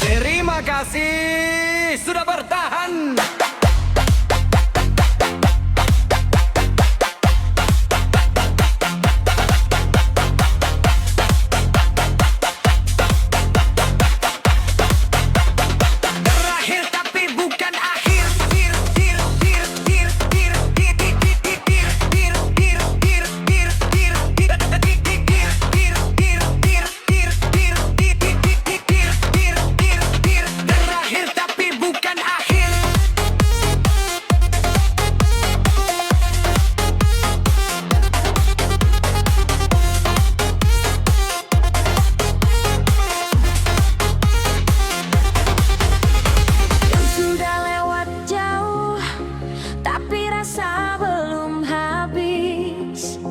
Terima kasih sudah bertahan. Terakhir tapi bukan akhir. Terakhir tapi bukan akhir. Yang sudah lewat jauh, tapi rasa belum habis.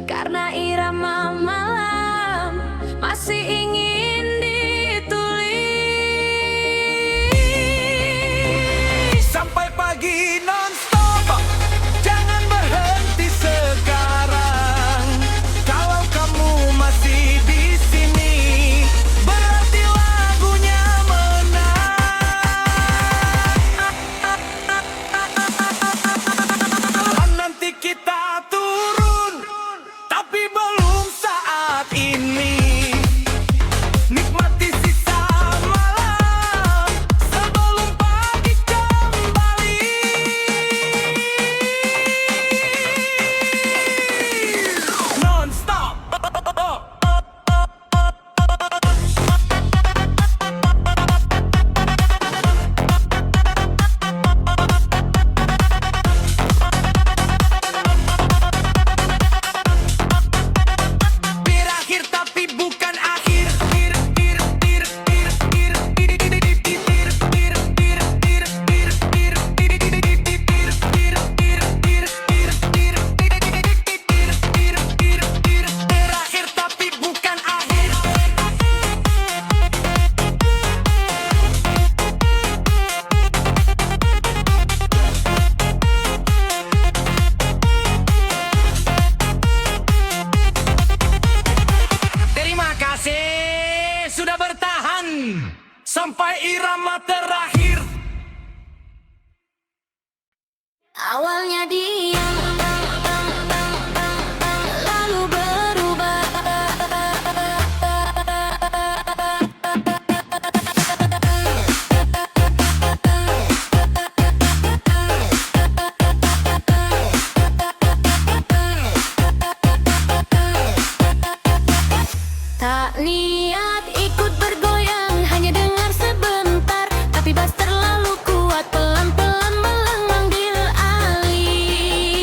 Karena irama malam masih ingin ditulis. Sampai pagi non-stop, jangan berhenti sekarang. Kalau kamu masih di sini, berarti lagunya menang. Nanti kita turun, tapi belum saat ini. Nikmati sisa malam sebelum pagi kembali. Non-stop. Berakhir tapi bukan akhir. Berakhir tapi bukan akhir. Terima kasih sudah bertahan sampai irama terakhir. Awalnya diam, lalu berubah. Tak niat ikut bergoyang, hanya dengar sebentar, tapi bass terlalu kuat, pelan-pelan memanggil alih.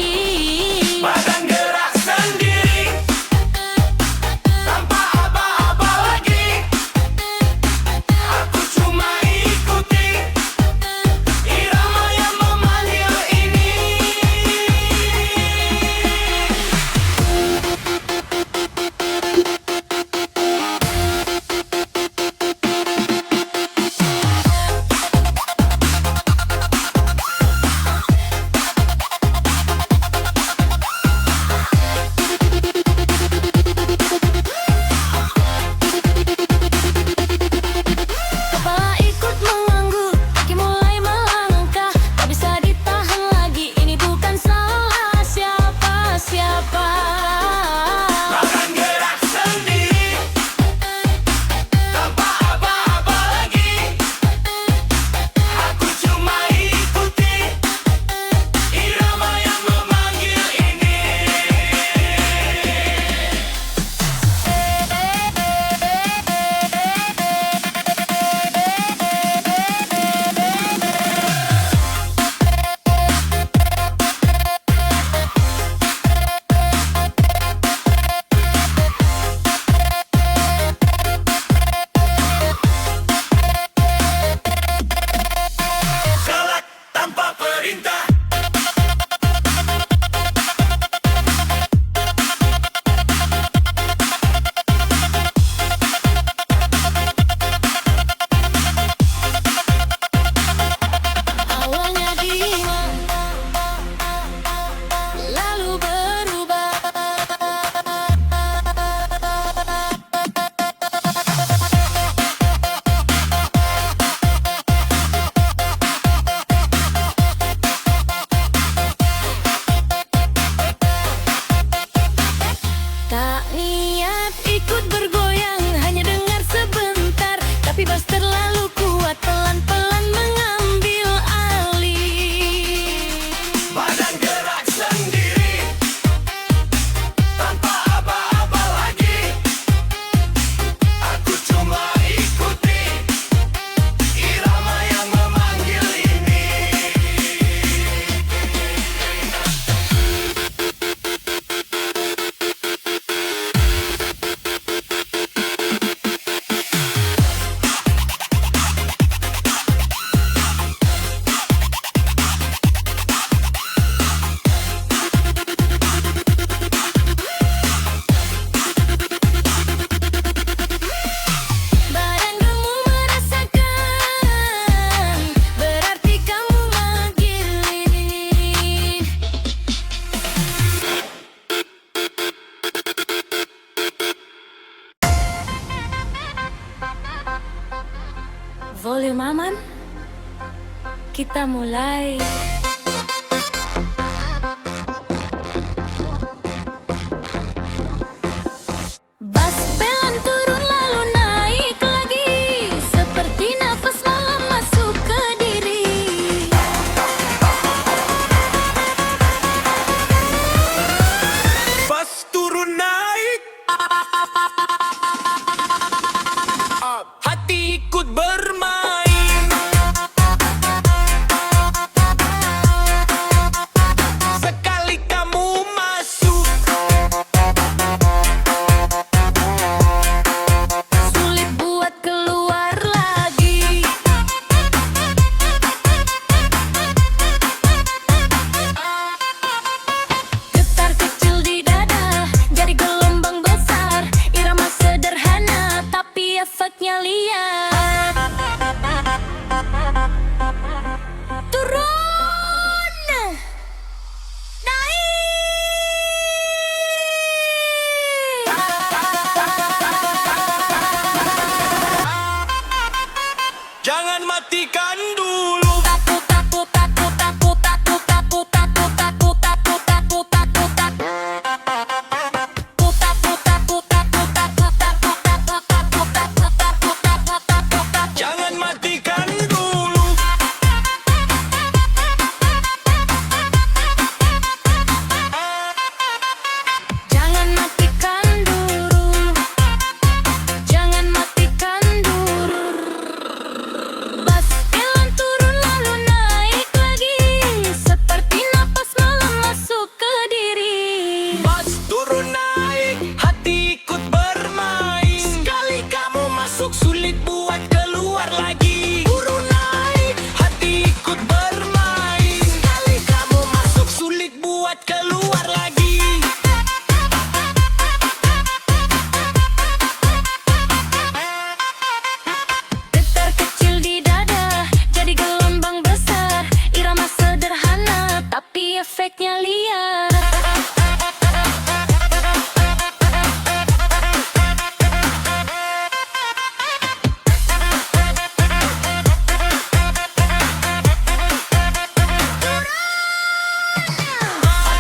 Tak niat ikut bergoyang, hanya dengar sebentar, tapi bas terlalu kuat, pelan-pelan mengambil alih. Badan gerak sendiri tanpa aba-aba lagi. Aku cuma ikuti irama yang memanggil ini. Badan kamu merasakan, berarti kamu magiling. Volume aman, kita mulai. Bas pelan turun lalu naik lagi, seperti nafas malam masuk ke diri. Bas turun naik, hati ikut bermain. Sekali kamu masuk, Sulit buat keluar lagi. Getar kecil di dada, jadi gelombang besar. Irama sederhana, tapi efeknya liar. Turun, jangan matikan dulu. Jangan matikan dulu. Jangan matikan dulu. Jangan matikan dulu. Bas pelan turun lalu naik lagi, seperti napas malam masuk ke diri. Bas turun naik, hati ikut bermain. Sekali kamu masuk, sulit buat keluar lagi. Turun naik, hati ikut bermain. Sekali kamu masuk, sulit buat keluar lagi. Getar kecil di dada, jadi gelombang besar. Irama sederhana, tapi efeknya liar.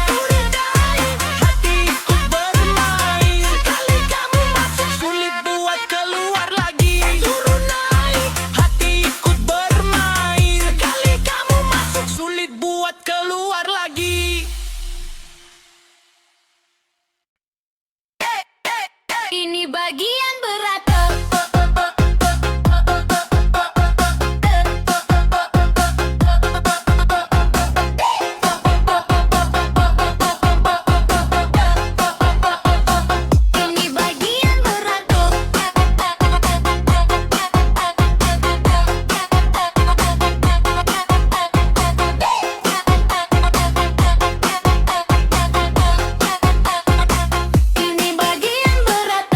Turun naik, hati ikut bermain. Sekali kamu masuk, sulit buat keluar lagi. Turun naik, hati ikut bermain. Sekali kamu masuk, sulit buat keluar lagi. Ini bagian berat. Ini bagian berat. Ini bagian berat.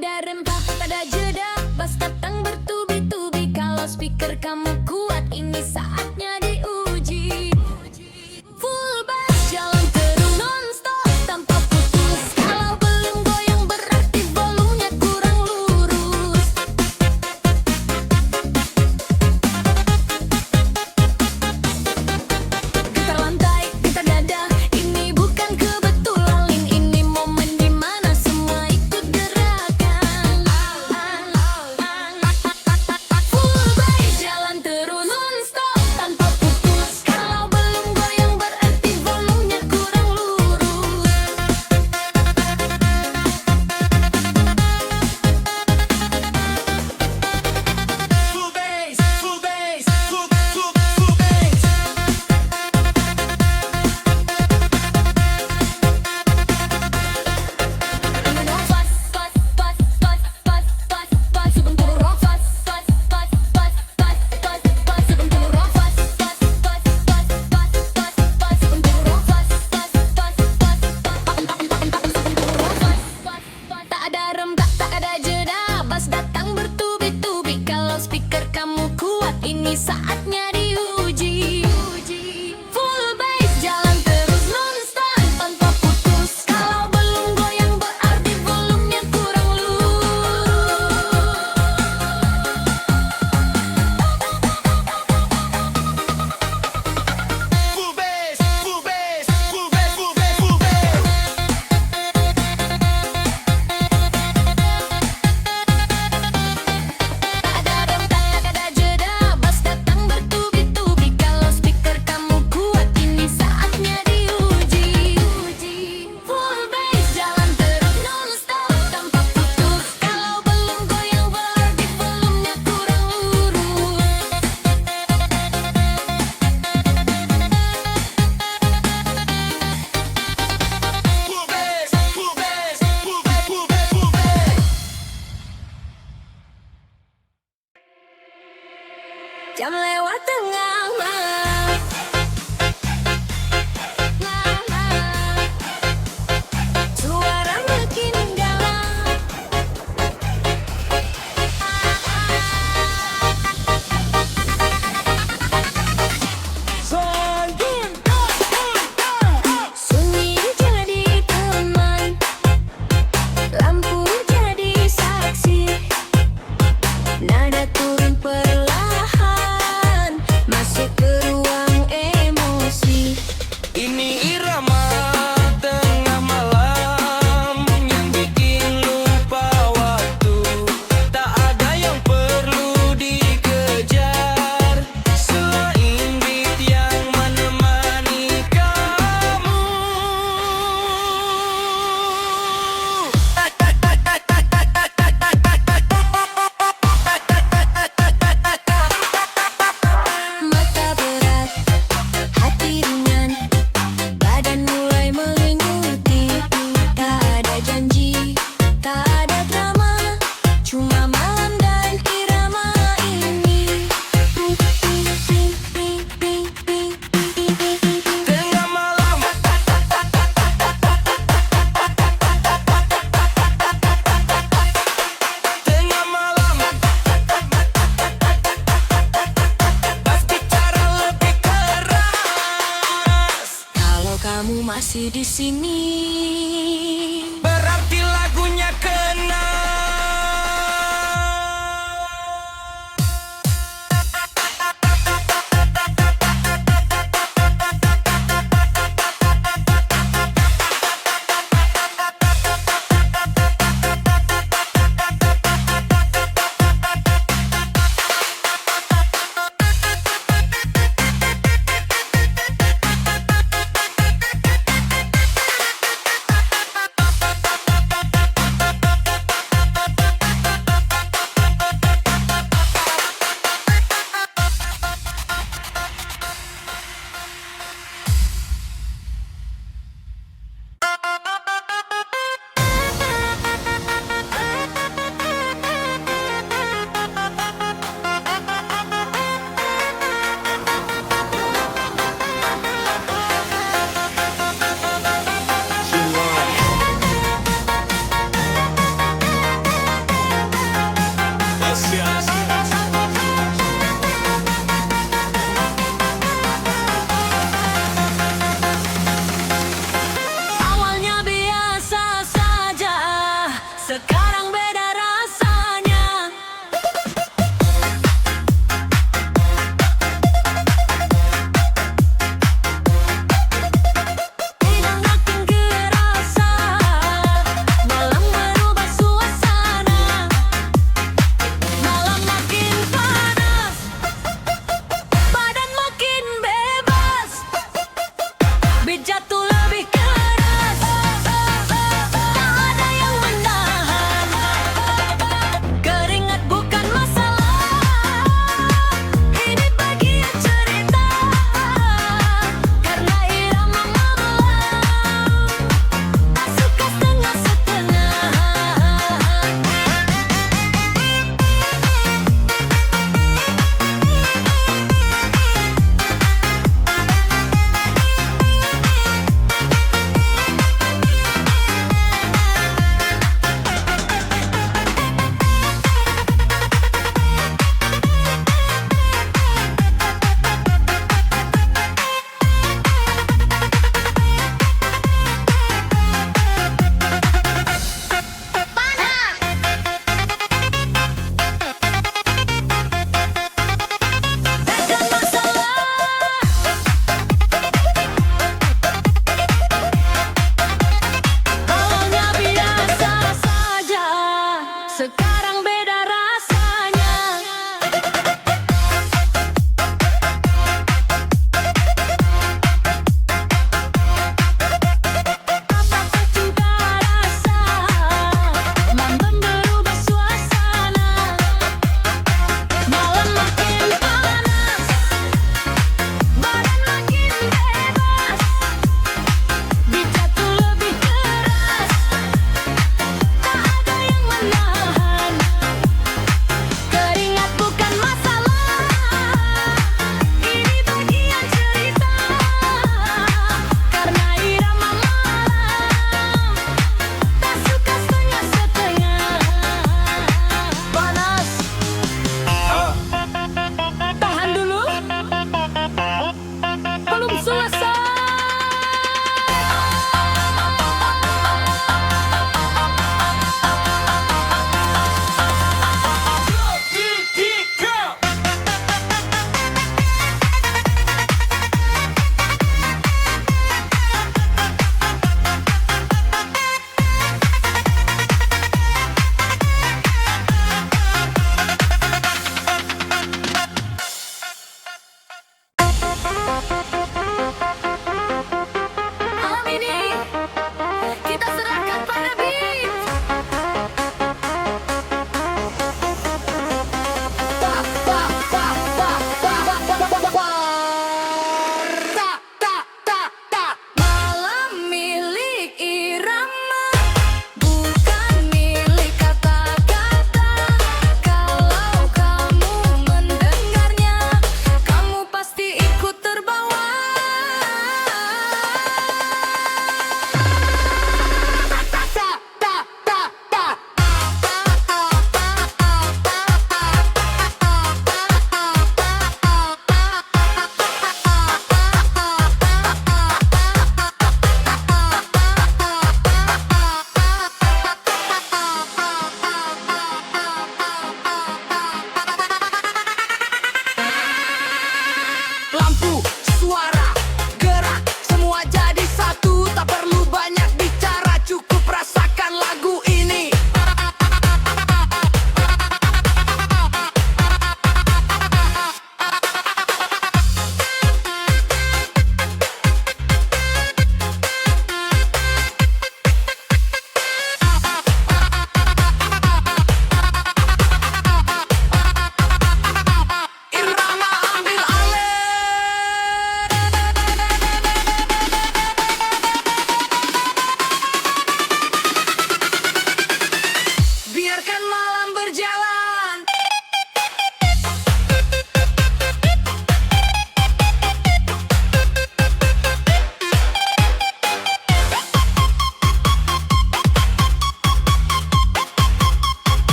ada rempah, tak ada jeda. Bass datang bertubi-tubi. Kalau speaker kamu kuat, ini saatnya diuji. Full bass jalan terus non-stop tanpa putus. Kalau belum goyang berarti volumenya kurang lurus. Gitar lantai, gitar dada, ini bukan kebetulan. Ini momen dimana semua ikut gerakan. Full bass jalan terus non-stop tanpa putus. Kalau belum goyang berarti volumenya kurang lurus. Full bass, full bass, full bass. Ingin rock fast, fast, fast, fast, fast, fast, fast. Sebentar rock fast, fast, fast, fast, fast, fast, fast. Sebentar rock fast, fast, fast, fast, fast, fast, fast. Sebentar rock fast, fast, fast, fast, fast. Sebentar rock fast, fast, fast. Tak ada rempah, tak ada jeda. Bass datang bertubi-tubi. Kalau speaker kamu kuat, ini saatnya diuji. Full bass jalan terus non-stop tanpa putus. Kalau belum goyang berarti volumenya kurang lurus. Full bass, full bass, full bass, full bass, full bass. Tak ada rempah, tak ada jeda. Bass datang bertubi-tubi. Kalau speaker kamu kuat, ini saatnya diuji. Full bass jalan terus non-stop tanpa putus. Kalau belum goyang berarti volumenya kurang lurus. Full bass, full bass, full bass, full bass, full bass. Jam lewat tengah malam. Suara makin dalam. Sunyi jadi teman, lampu jadi saksi. Nada turun perlahan, masuk ke ruang emosi. Ini irama tengah malam yang bikin lupa waktu. Tak ada yang perlu dikejar selain beat yang menemani kamu. Mata berat, hati ringan, badan mulai mengikuti. Tak ada janji, tak ada drama, cuma malam dan irama ini. Tengah malam, tengah malam, bass bicara lebih keras. Kalau kamu masih di sini, Berarti lagunya kena. itu lebih keras. Tak ada yang menahan. Keringat bukan masalah. Ini bagian cerita. Karena irama malam. Tak suka setengah-setengah.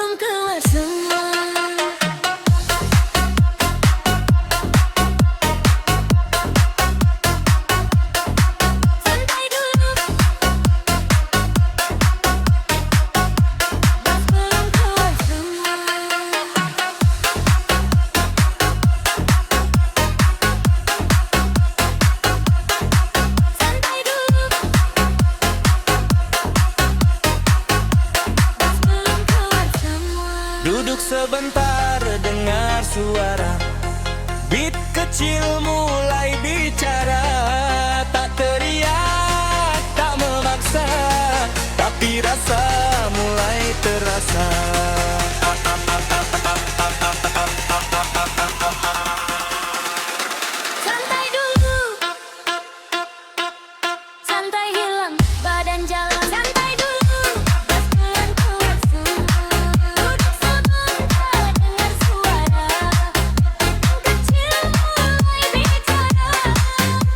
belum keluar semua. Santai dulu, bas belum keluar semua. Santai dulu, bas belum keluar semua. Duduk sebentar dengar suara, beat kecil mulai bicara. Tak teriak, tak memaksa, tapi rasa mulai terasa. Santai dulu, santai hilang badan jalan. Santai dulu, bas belum keluar semua. Duduk sebentar dengar suara, beat kecil mulai bicara.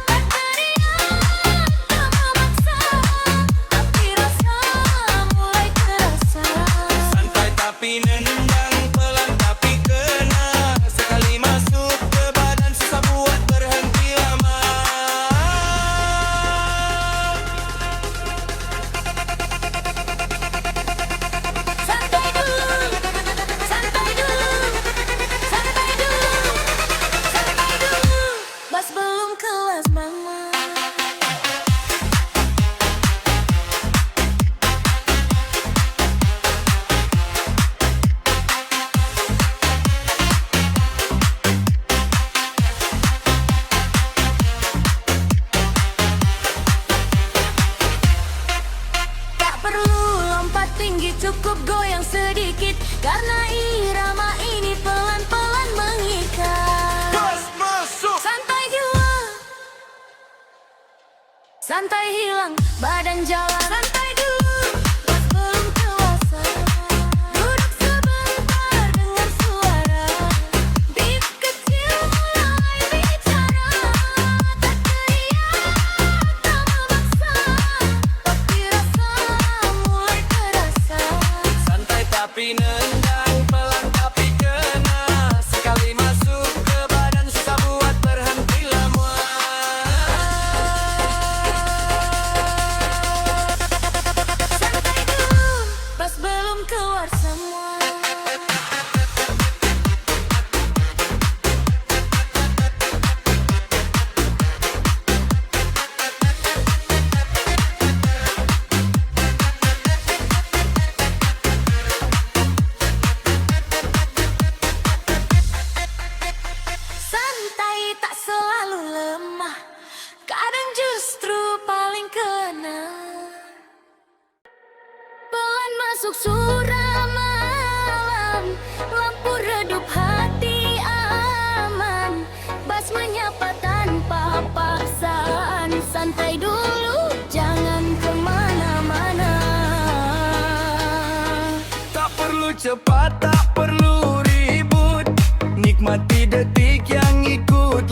Tak teriak, tak memaksa, tapi rasa mulai terasa. Santai tapi nendang, pelan tapi kena. Sekali masuk ke badan susah buat berhenti lama. Santai dulu, santai dulu, santai dulu, santai dulu, bas belum kelas mama. Tak perlu lompat tinggi, cukup goyang sedikit, karena irama ini pelan-pelan mengikat. Bas masuk. Santai hilang, santai hilang badan jalan. Santai dulu, bas belum dewasa. Duduk sebentar dengar suara, beat kecil mulai bicara. Tak teriak, tak memaksa, tapi rasa mulai terasa. Santai tapi nendang, pelan tapi kena. Sekali masuk ke badan susah buat berhenti lama. Santai dulu, bas belum keluar semua. Santai tak selalu lemah, kadang justru paling kena. Pelan masuk suram malam, lampu redup hati aman. Bas menyapa tanpa paksaan. Santai dulu, jangan kemana-mana. Tak perlu cepat, tak perlu ribut, nikmati detik yang ikut